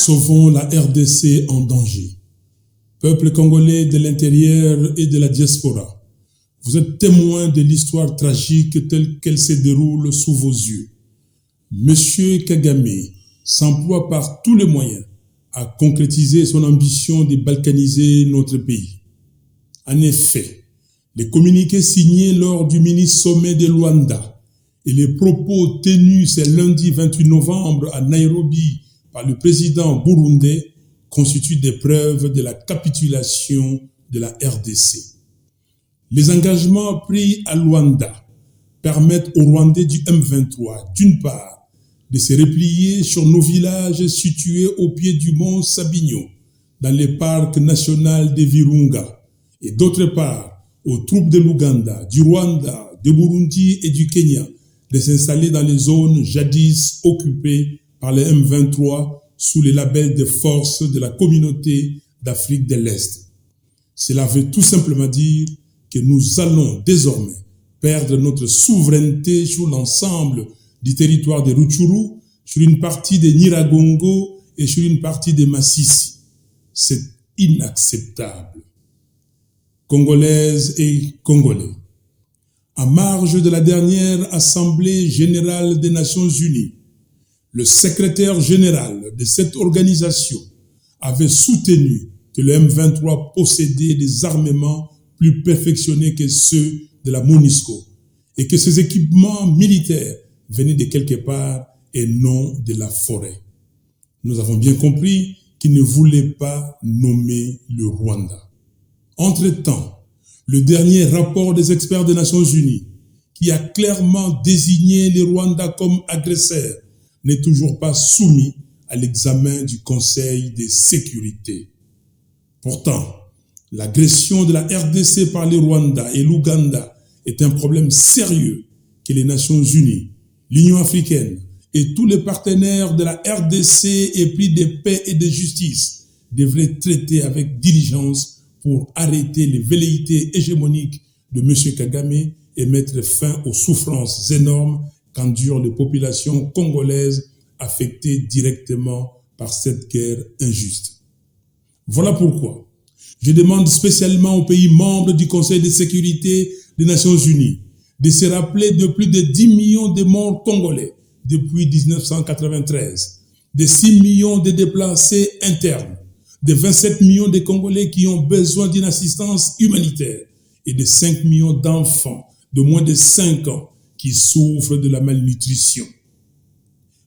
Sauvons la RDC en danger. Peuple congolais de l'intérieur et de la diaspora, vous êtes témoins de l'histoire tragique telle qu'elle se déroule sous vos yeux. Monsieur Kagame s'emploie par tous les moyens à concrétiser son ambition de balkaniser notre pays. En effet, les communiqués signés lors du mini-sommet de Luanda et les propos tenus ce lundi 28 novembre à Nairobi par le président burundais constituent des preuves de la capitulation de la RDC. Les engagements pris à Luanda permettent aux Rwandais du M23, d'une part, de se replier sur nos villages situés au pied du mont Sabinyo, dans le parc national de Virunga, et d'autre part, aux troupes de l'Ouganda, du Rwanda, de Burundi et du Kenya, de s'installer dans les zones jadis occupées par le M23 sous le label de force de la communauté d'Afrique de l'Est. Cela veut tout simplement dire que nous allons désormais perdre notre souveraineté sur l'ensemble du territoire de Rutshuru, sur une partie de Nyiragongo et sur une partie de Masisi. C'est inacceptable. Congolaises et Congolais, en marge de la dernière Assemblée générale des Nations Unies, le secrétaire général de cette organisation avait soutenu que le M23 possédait des armements plus perfectionnés que ceux de la MONUSCO et que ces équipements militaires venaient de quelque part et non de la forêt. Nous avons bien compris qu'il ne voulait pas nommer le Rwanda. Entre-temps, le dernier rapport des experts des Nations Unies, qui a clairement désigné le Rwanda comme agresseur, n'est toujours pas soumis à l'examen du Conseil de sécurité. Pourtant, l'agression de la RDC par le Rwanda et l'Ouganda est un problème sérieux que les Nations Unies, l'Union africaine et tous les partenaires de la RDC épris de paix et de justice devraient traiter avec diligence pour arrêter les velléités hégémoniques de M. Kagame et mettre fin aux souffrances énormes qu'endurent les populations congolaises affectées directement par cette guerre injuste. Voilà pourquoi je demande spécialement aux pays membres du Conseil de sécurité des Nations Unies de se rappeler de plus de 10 millions de morts congolais depuis 1993, de 6 millions de déplacés internes, de 27 millions de Congolais qui ont besoin d'une assistance humanitaire et de 5 millions d'enfants de moins de 5 ans qui souffrent de la malnutrition.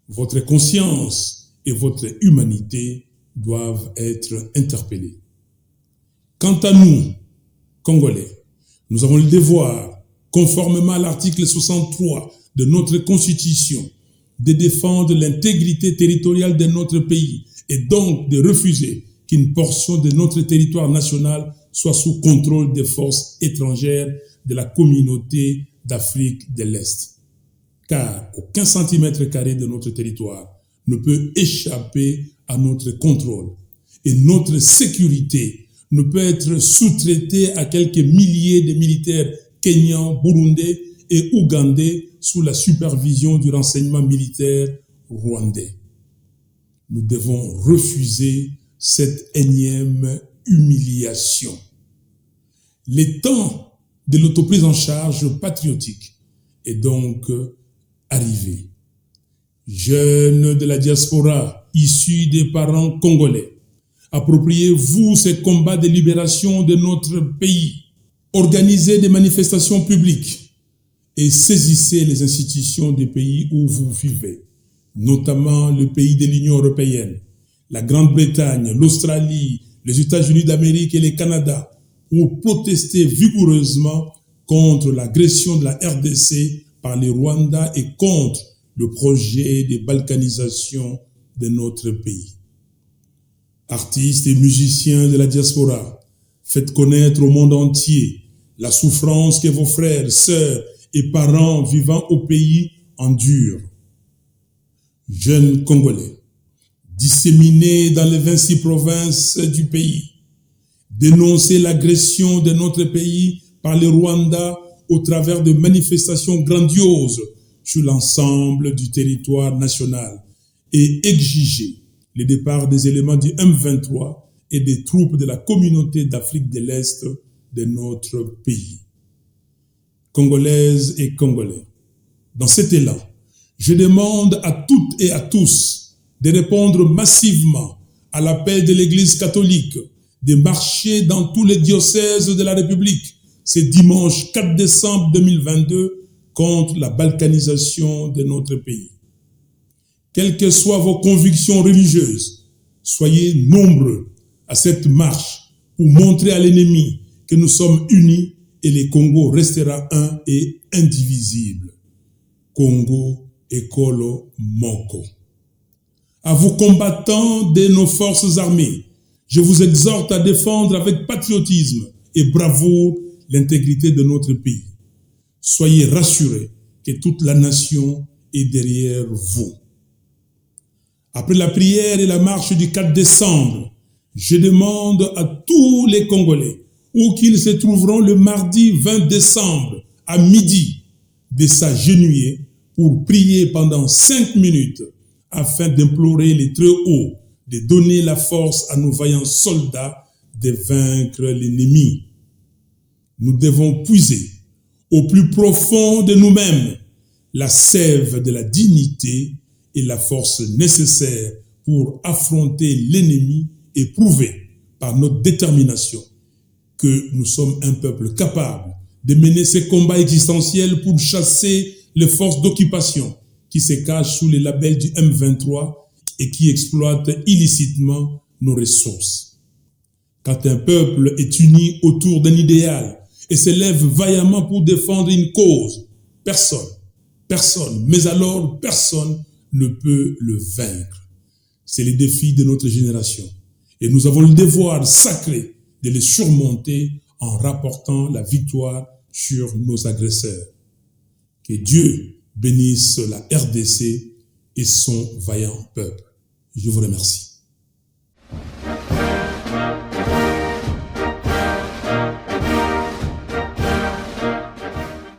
Votre conscience et votre humanité doivent être interpellées. Quant à nous, Congolais, nous avons le devoir, conformément à l'article 63 de notre Constitution, de défendre l'intégrité territoriale de notre pays et donc de refuser qu'une portion de notre territoire national soit sous contrôle des forces étrangères de la communauté d'Afrique de l'Est. Car aucun centimètre carré de notre territoire ne peut échapper à notre contrôle et notre sécurité ne peut être sous-traitée à quelques milliers de militaires kenyans, burundais et ougandais sous la supervision du renseignement militaire rwandais. Nous devons refuser cette énième humiliation. Le temps de l'autoprise en charge patriotique est donc arrivé. Jeunes de la diaspora, issus des parents congolais, appropriez-vous ces combats de libération de notre pays, organisez des manifestations publiques et saisissez les institutions des pays où vous vivez, notamment le pays de l'Union européenne, la Grande-Bretagne, l'Australie, les États-Unis d'Amérique et le Canada, pour protester vigoureusement contre l'agression de la RDC par le Rwanda et contre le projet de balkanisation de notre pays. Artistes et musiciens de la diaspora, faites connaître au monde entier la souffrance que vos frères, sœurs et parents vivant au pays endurent. Jeunes Congolais, disséminés dans les 26 provinces du pays, dénoncez l'agression de notre pays par le Rwanda au travers de manifestations grandioses sur l'ensemble du territoire national et exigez le départ des éléments du M23 et des troupes de la communauté d'Afrique de l'Est de notre pays. Congolaises et Congolais, dans cet élan, je demande à toutes et à tous de répondre massivement à l'appel de l'Église catholique de marcher dans tous les diocèses de la République ce dimanche 4 décembre 2022 contre la balkanisation de notre pays. Quelles que soient vos convictions religieuses, soyez nombreux à cette marche pour montrer à l'ennemi que nous sommes unis et le Congo restera un et indivisible. Congo Ekolo Moko. À vous combattants de nos forces armées, je vous exhorte à défendre avec patriotisme et bravoure l'intégrité de notre pays. Soyez rassurés que toute la nation est derrière vous. Après la prière et la marche du 4 décembre, je demande à tous les Congolais, où qu'ils se trouveront le mardi 20 décembre à midi, de s'agenouiller pour prier pendant 5 minutes afin d'implorer les Très-Hauts de donner la force à nos vaillants soldats de vaincre l'ennemi. Nous devons puiser au plus profond de nous-mêmes la sève de la dignité et la force nécessaire pour affronter l'ennemi et prouver par notre détermination que nous sommes un peuple capable de mener ces combats existentiels pour chasser les forces d'occupation qui se cachent sous les labels du M23 et qui exploitent illicitement nos ressources. Quand un peuple est uni autour d'un idéal et s'élève vaillamment pour défendre une cause, personne, mais alors personne ne peut le vaincre. C'est le défi de notre génération. Et nous avons le devoir sacré de les surmonter en rapportant la victoire sur nos agresseurs. Que Dieu bénisse la RDC et son vaillant peuple. Je vous remercie.